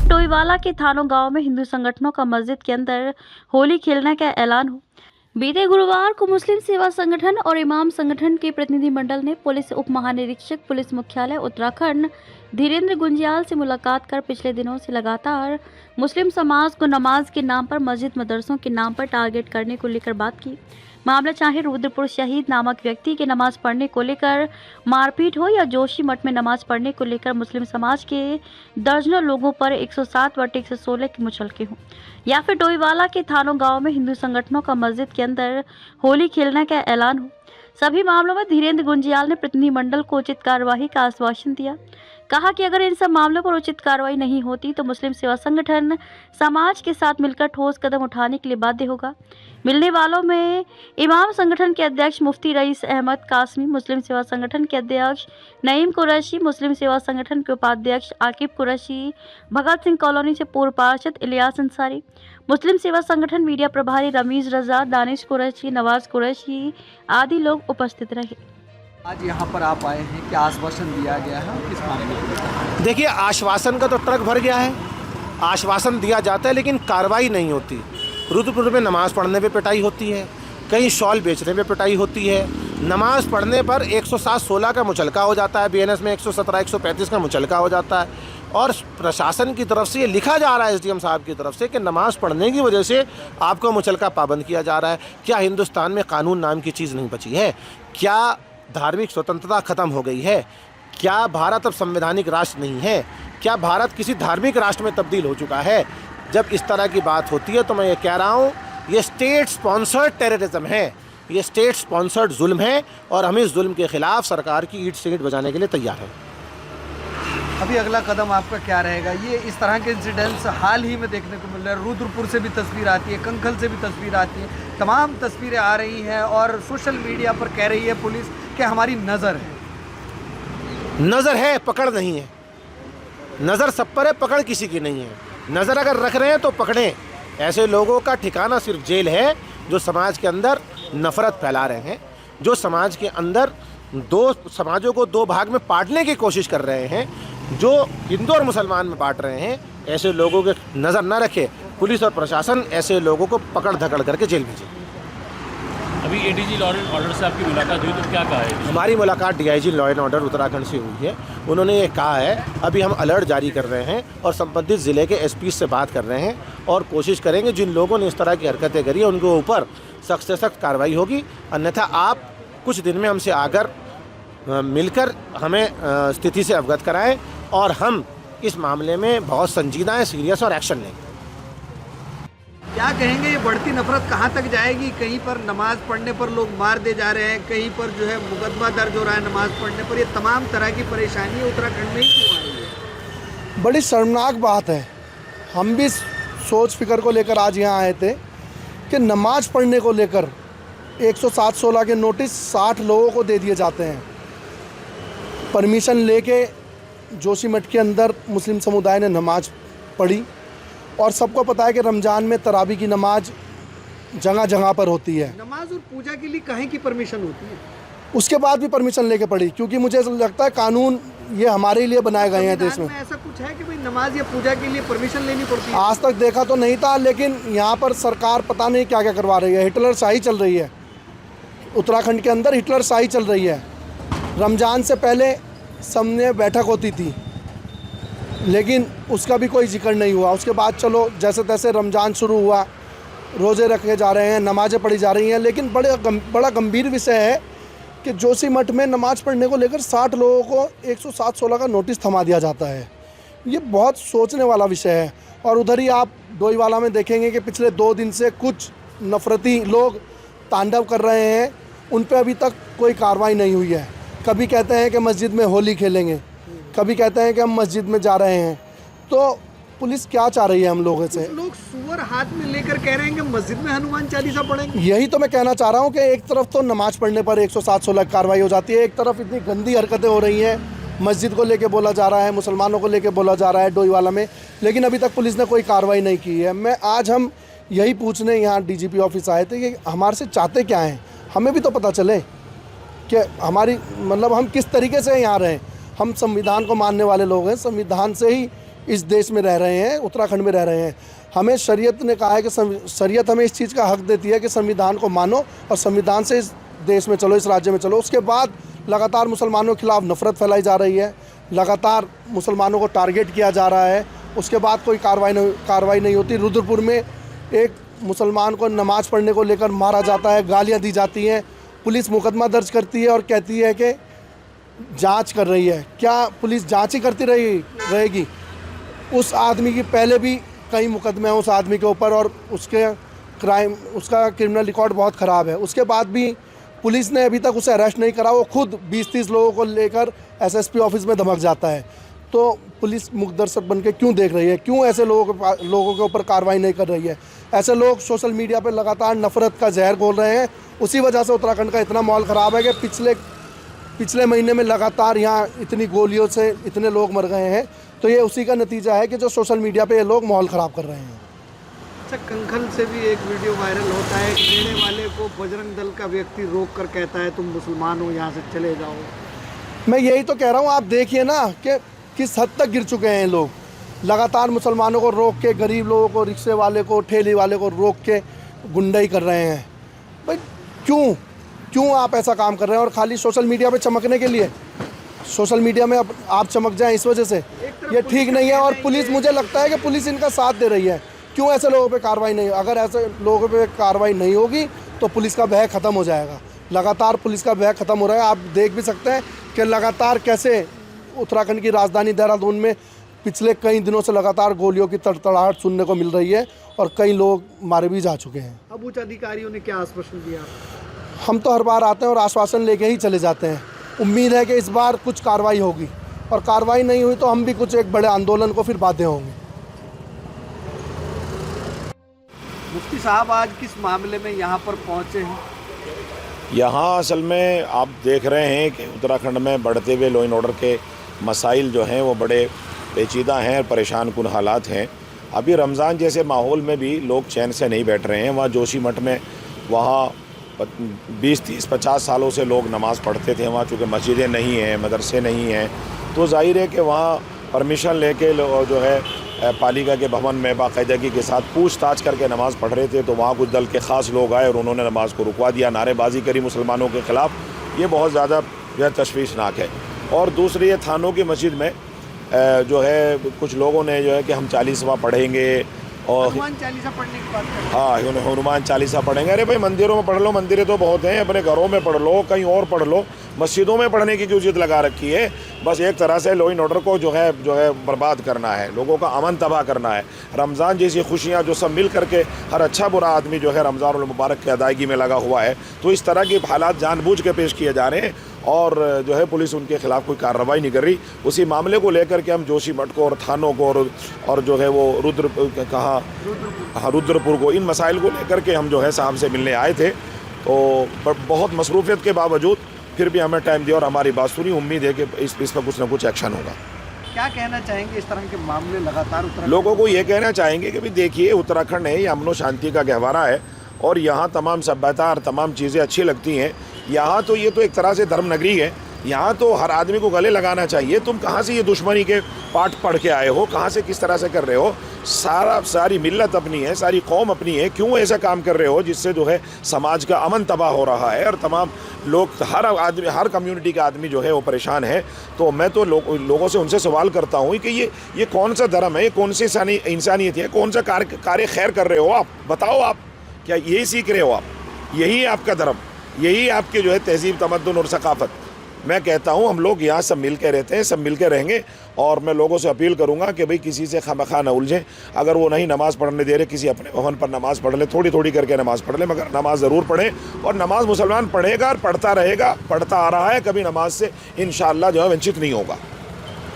टोईवाला के थानों गांव में हिंदू संगठनों का मस्जिद के अंदर होली खेलने का ऐलान हो। बीते गुरुवार को मुस्लिम सेवा संगठन और इमाम संगठन के प्रतिनिधिमंडल ने पुलिस उप महानिरीक्षक पुलिस मुख्यालय उत्तराखंड धीरेन्द्र गुंजियाल से मुलाकात कर पिछले दिनों से लगातार मुस्लिम समाज को नमाज के नाम पर मस्जिद मदरसों के नाम पर टारगेट करने को लेकर बात की। मामला चाहे रुद्रपुर शहीद नामक व्यक्ति के नमाज पढ़ने को लेकर मारपीट हो या जोशी मठ में नमाज पढ़ने को लेकर मुस्लिम समाज के दर्जनों लोगों पर 107/116 के मुचलके हों, या फिर टोईवाला के थानों गांव में हिंदू संगठनों का मस्जिद के अंदर होली खेलने का ऐलान हो, सभी मामलों में धीरेन्द्र गुंजियाल ने प्रतिनिधिमंडल को उचित कार्रवाई का आश्वासन दिया। कहा कि अगर इन सब मामलों पर उचित कार्रवाई नहीं होती तो मुस्लिम सेवा संगठन समाज के साथ मिलकर ठोस कदम उठाने के लिए बाध्य होगा। मिलने वालों में इमाम संगठन के अध्यक्ष मुफ्ती रईस अहमद कासमी, मुस्लिम सेवा संगठन के अध्यक्ष नईम कुरैशी, मुस्लिम सेवा संगठन के उपाध्यक्ष आकिब कुरैशी, भगत सिंह कॉलोनी से पूर्व पार्षद इलियास अंसारी, मुस्लिम सेवा संगठन मीडिया प्रभारी रमीज रजा, दानिश कुरैशी, नवाज कुरैशी आदि लोग उपस्थित रहे। आज यहाँ पर आप आए हैं, क्या आश्वासन दिया गया है, किस मामले में? देखिए, आश्वासन का तो ट्रक भर गया है, आश्वासन दिया जाता है लेकिन कार्रवाई नहीं होती। रुद्रपुर में नमाज़ पढ़ने पे पिटाई होती है, कहीं शॉल बेचने पे पिटाई होती है, नमाज़ पढ़ने पर 107-16 का मुचलका हो जाता है, बीएनएस में 117-135 का मुचलका हो जाता है। और प्रशासन की तरफ से ये लिखा जा रहा है एसडीएम साहब की तरफ से कि नमाज़ पढ़ने की वजह से आपको मुचलका पाबंद किया जा रहा है। क्या हिंदुस्तान में कानून नाम की चीज़ नहीं बची है? क्या धार्मिक स्वतंत्रता ख़त्म हो गई है? क्या भारत अब संवैधानिक राष्ट्र नहीं है? क्या भारत किसी धार्मिक राष्ट्र में तब्दील हो चुका है? जब इस तरह की बात होती है तो मैं ये कह रहा हूँ, ये स्टेट स्पॉन्सर्ड टेररिज्म है, ये स्टेट स्पॉन्सर्ड जुल्म है और हम इस जुल्म के ख़िलाफ़ सरकार की ईंट से ईंट बजाने के लिए तैयार हैं। अभी अगला कदम आपका क्या रहेगा? ये इस तरह के इंसिडेंट्स हाल ही में देखने को मिल रहे हैं। रुद्रपुर से भी तस्वीर आती है, कंखल से भी तस्वीर आती है, तमाम तस्वीरें आ रही हैं और सोशल मीडिया पर कह रही है पुलिस कि हमारी नज़र है। नज़र है, पकड़ नहीं है। नज़र सब पर है, पकड़ किसी की नहीं है। नज़र अगर रख रहे हैं तो पकड़ें। ऐसे लोगों का ठिकाना सिर्फ जेल है जो समाज के अंदर नफ़रत फैला रहे हैं, जो समाज के अंदर दो समाजों को दो भाग में बांटने की कोशिश कर रहे हैं, जो हिंदू और मुसलमान में बांट रहे हैं। ऐसे लोगों के नज़र न रखे पुलिस और प्रशासन, ऐसे लोगों को पकड़ धकड़ करके जेल भेजे। अभी एडीजी लॉ एंड ऑर्डर से आपकी मुलाकात हुई तो क्या कहा है? हमारी मुलाकात DIG law and order Uttarakhand से हुई है। उन्होंने ये कहा है, अभी हम अलर्ट जारी कर रहे हैं और संबंधित ज़िले के एसपी से बात कर रहे हैं और कोशिश करेंगे जिन लोगों ने इस तरह की हरकतें करी है उनके ऊपर सख्त से सख्त कार्रवाई होगी। अन्यथा आप कुछ दिन में हमसे आकर मिलकर हमें स्थिति से अवगत कराएं और हम इस मामले में बहुत संजीदा है, सीरियस और एक्शन लेंगे। क्या कहेंगे, ये बढ़ती नफरत कहाँ तक जाएगी? कहीं पर नमाज पढ़ने पर लोग मार दे जा रहे हैं, कहीं पर जो है मुकदमा दर्ज हो रहा है नमाज पढ़ने पर। ये तमाम तरह की परेशानी उत्तराखंड में ही क्यों आ रही है? बड़ी शर्मनाक बात है। हम भी सोच फिक्र को लेकर आज यहाँ आए थे कि नमाज पढ़ने को लेकर 107-16 के नोटिस 60 लोगों को दे दिए जाते हैं। परमिशन लेके जोशीमठ के अंदर मुस्लिम समुदाय ने नमाज पढ़ी और सबको पता है कि रमज़ान में तरावी की नमाज जगह जगह पर होती है। नमाज और पूजा के लिए कहीं की परमिशन होती है? उसके बाद भी परमिशन लेके पढ़ी, क्योंकि मुझे लगता है कानून ये हमारे लिए बनाए गए हैं देश में। ऐसा कुछ है कि भाई नमाज या पूजा के लिए परमिशन लेनी पड़ती है? आज तक देखा तो नहीं था, लेकिन यहाँ पर सरकार पता नहीं क्या क्या करवा रही है। हिटलर शाही चल रही है उत्तराखंड के अंदर, हिटलर शाही चल रही है। रमज़ान से पहले सामने बैठक होती थी लेकिन उसका भी कोई जिक्र नहीं हुआ। उसके बाद चलो जैसे तैसे रमज़ान शुरू हुआ, रोज़े रखे जा रहे हैं, नमाज़ें पढ़ी जा रही हैं, लेकिन बड़ा गंभीर विषय है कि जोशीमठ में नमाज़ पढ़ने को लेकर 60 लोगों को 107-16 का नोटिस थमा दिया जाता है। ये बहुत सोचने वाला विषय है। और उधर ही आप डोईवाला में देखेंगे कि पिछले 2 दिन से कुछ नफरती लोग तांडव कर रहे हैं, उन पर अभी तक कोई कार्रवाई नहीं हुई है। कभी कहते हैं कि मस्जिद में होली खेलेंगे, कभी कहते हैं कि हम मस्जिद में जा रहे हैं। तो पुलिस क्या चाह रही है हम लोगों से? लोग सुअर हाथ में लेकर कह रहे हैं कि मस्जिद में हनुमान चालीसा पढ़ेंगे। यही तो मैं कहना चाह रहा हूँ कि एक तरफ तो नमाज पढ़ने पर 107-16 कार्रवाई हो जाती है, एक तरफ इतनी गंदी हरकतें हो रही हैं, मस्जिद को लेके बोला जा रहा है, मुसलमानों को लेके बोला जा रहा है डोईवाला में, लेकिन अभी तक पुलिस ने कोई कार्रवाई नहीं की है। आज हम यही पूछने यहाँ डीजीपी ऑफिस आए थे कि हमारे से चाहते क्या हैं, हमें भी तो पता चले कि हमारी मतलब हम किस तरीके से यहाँ रहें। हम संविधान को मानने वाले लोग हैं, संविधान से ही इस देश में रह रहे हैं, उत्तराखंड में रह रहे हैं। हमें शरीयत ने कहा है कि शरीयत हमें इस चीज़ का हक देती है कि संविधान को मानो और संविधान से इस देश में चलो, इस राज्य में चलो। उसके बाद लगातार मुसलमानों के खिलाफ नफरत फैलाई जा रही है, लगातार मुसलमानों को टारगेट किया जा रहा है। उसके बाद कोई कार्रवाई नहीं होती। रुद्रपुर में एक मुसलमान को नमाज़ पढ़ने को लेकर मारा जाता है, गालियाँ दी जाती हैं, पुलिस मुकदमा दर्ज करती है और कहती है कि जांच कर रही है। क्या पुलिस जांच ही करती रहेगी? उस आदमी की पहले भी कई मुकदमे हैं उस आदमी के ऊपर और उसका क्रिमिनल रिकॉर्ड बहुत ख़राब है। उसके बाद भी पुलिस ने अभी तक उसे अरेस्ट नहीं करा। वो खुद 20-30 लोगों को लेकर एसएसपी ऑफिस में धमक जाता है। तो पुलिस मुकदर्शक बन के क्यों देख रही है? क्यों ऐसे लोगों के ऊपर कार्रवाई नहीं कर रही है? ऐसे लोग सोशल मीडिया पर लगातार नफरत का जहर घोल रहे हैं। उसी वजह से उत्तराखंड का इतना माहौल ख़राब है कि पिछले महीने में लगातार यहाँ इतनी गोलियों से इतने लोग मर गए हैं। तो ये उसी का नतीजा है कि जो सोशल मीडिया पे ये लोग माहौल ख़राब कर रहे हैं। अच्छा, कंखल से भी एक वीडियो वायरल होता है, रेड़े वाले को बजरंग दल का व्यक्ति रोक कर कहता है तुम मुसलमान हो, यहाँ से चले जाओ। मैं यही तो कह रहा हूँ, आप देखिए ना कि किस हद तक गिर चुके हैं लोग। लगातार मुसलमानों को रोक के, गरीब लोगों को, रिक्शे वाले को, ठेले वाले को रोक के गुंडाई कर रहे हैं। भाई क्यों आप ऐसा काम कर रहे हैं? और खाली सोशल मीडिया पे चमकने के लिए, सोशल मीडिया में आप चमक जाएं इस वजह से, ये ठीक नहीं है। और पुलिस, मुझे लगता है कि पुलिस इनका साथ दे रही है। क्यों ऐसे लोगों पे कार्रवाई नहीं? अगर ऐसे लोगों पे कार्रवाई नहीं होगी तो पुलिस का भय ख़त्म हो जाएगा। लगातार पुलिस का भय ख़त्म हो रहा है। आप देख भी सकते हैं कि लगातार कैसे उत्तराखंड की राजधानी देहरादून में पिछले कई दिनों से लगातार गोलियों की तड़तड़ाहट सुनने को मिल रही है और कई लोग मारे भी जा चुके हैं। अब उच्च अधिकारियों ने क्या आश्वासन दिया? हम तो हर बार आते हैं और आश्वासन लेके ही चले जाते हैं। उम्मीद है कि इस बार कुछ कार्रवाई होगी और कार्रवाई नहीं हुई तो हम भी कुछ एक बड़े आंदोलन को फिर बाध्य होंगे। मुफ्ती साहब, आज किस मामले में यहाँ पर पहुँचे हैं? यहाँ असल में आप देख रहे हैं कि उत्तराखंड में बढ़ते हुए लॉ एंड ऑर्डर के मसाइल जो हैं वो बड़े पेचीदा हैं और परेशान कुन हालात हैं। अभी रमज़ान जैसे माहौल में भी लोग चैन से नहीं बैठ रहे हैं। वहाँ जोशीमठ में वहाँ 20-30-50 सालों से लोग नमाज़ पढ़ते थे। वहाँ चूँकि मस्जिदें नहीं हैं, मदरसे नहीं हैं, तो जाहिर है कि वहाँ परमिशन लेके जो है पालिका के भवन में बाकायदगी के साथ पूछताछ करके नमाज़ पढ़ रहे थे। तो वहाँ कुछ दल के ख़ास लोग आए और उन्होंने नमाज़ को रुकवा दिया, नारेबाजी करी मुसलमानों के ख़िलाफ़। ये बहुत ज़्यादा जो है तशवीशनाक है। और दूसरी ये थानों की मस्जिद में जो है कुछ लोगों ने जो है कि हम 40वां पढ़ेंगे और हनुमान चालीसा पढ़ने की बात करें। हाँ, हनुमान चालीसा पढ़ेंगे। अरे भाई, मंदिरों में पढ़ लो, मंदिरें तो बहुत हैं, अपने घरों में पढ़ लो, कहीं और पढ़ लो, मस्जिदों में पढ़ने की क्यों जिद लगा रखी है? बस एक तरह से लॉ एंड ऑर्डर को जो है बर्बाद करना है, लोगों का अमन तबाह करना है। रमज़ान जैसी खुशियाँ जो सब मिल करके हर अच्छा बुरा आदमी जो है रमज़ान मुबारक की अदायगी में लगा हुआ है, तो इस तरह के हालात जानबूझ के पेश किए जा रहे हैं और जो है पुलिस उनके खिलाफ़ कोई कार्रवाई नहीं कर रही। उसी मामले को लेकर के हम जोशीमठ को और थानों को और जो है वो रुद्रपुर को, इन मसाइल को लेकर के हम जो है साहब से मिलने आए थे। तो बहुत मसरूफियत के बावजूद फिर भी हमें टाइम दिया और हमारी बात सुनी। उम्मीद है कि इस पर कुछ ना कुछ एक्शन होगा। क्या कहना चाहेंगे? इस तरह के मामले लगातार लोगों को ये कहना चाहेंगे कि भाई देखिए, उत्तराखंड है, ये अमन और शांति का गहवारा है और यहाँ तमाम सभ्यता और तमाम चीज़ें अच्छी लगती हैं। यहाँ तो ये तो एक तरह से धर्म नगरी है। यहाँ तो हर आदमी को गले लगाना चाहिए। तुम कहाँ से ये दुश्मनी के पाठ पढ़ के आए हो? कहाँ से किस तरह से कर रहे हो? सारी मिल्लत अपनी है, सारी कौम अपनी है। क्यों ऐसा काम कर रहे हो जिससे जो है समाज का अमन तबाह हो रहा है और तमाम लोग, हर कम्युनिटी का आदमी जो है वो परेशान है। तो मैं तो लोगों से उनसे सवाल करता हूँ कि ये कौन सा धर्म है, ये कौन सी इंसानियत है, कौन सा कार्य खैर कर रहे हो आप? बताओ, आप क्या यही सीख रहे हो? आप यही आपका धर्म, यही आपके जो है तहजीब, तमद्दुन और सकाफ़त? मैं कहता हूँ हम लोग यहाँ सब मिल के रहते हैं, सब मिल के रहेंगे। और मैं लोगों से अपील करूँगा कि भाई किसी से खामखा न उलझें। अगर वो नहीं नमाज़ पढ़ने दे रहे, किसी अपने भवन पर नमाज़ पढ़ ले, थोड़ी थोड़ी करके नमाज़ पढ़ ले, मगर नमाज़ ज़रूर पढ़ें। और नमाज़ मुसलमान पढ़ेगा और पढ़ता रहेगा, पढ़ता आ रहा है, कभी नमाज से इंशाअल्लाह जो है वंचित नहीं होगा।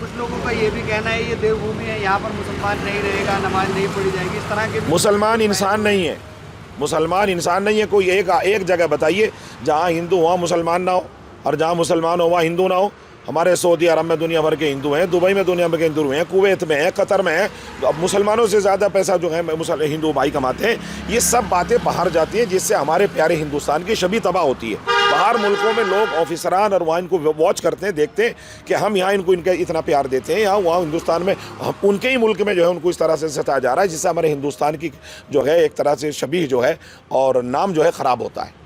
कुछ लोगों का ये भी कहना है ये देवभूमि है, यहाँ पर मुसलमान नहीं रहेगा, नमाज नहीं पढ़ी जाएगी, इस तरह के। मुसलमान इंसान नहीं है, मुसलमान इंसान नहीं है। कोई एक जगह बताइए जहाँ हिंदू वहाँ मुसलमान ना हो और जहाँ मुसलमान हो वहाँ हिंदू ना हो। हमारे सऊदी अरब में दुनिया भर के हिंदू हैं, दुबई में दुनिया भर के हिंदू हैं, कुवैत में हैं, कतर में हैं। अब मुसलमानों से ज़्यादा पैसा जो है हिंदू भाई कमाते हैं। ये सब बातें बाहर जाती हैं जिससे हमारे प्यारे हिंदुस्तान की छवि तबाह होती है। बाहर मुल्कों में लोग ऑफिसरान और वहाँ इनको वॉच करते हैं, देखते हैं कि हम यहाँ इनको इनका इतना प्यार देते हैं, यहाँ वहाँ हिंदुस्तान में उनके ही मुल्क में जो है उनको इस तरह से सताया जा रहा है, जिससे हमारे हिंदुस्तान की जो है एक तरह से शबीह जो है और नाम जो है ख़राब होता है।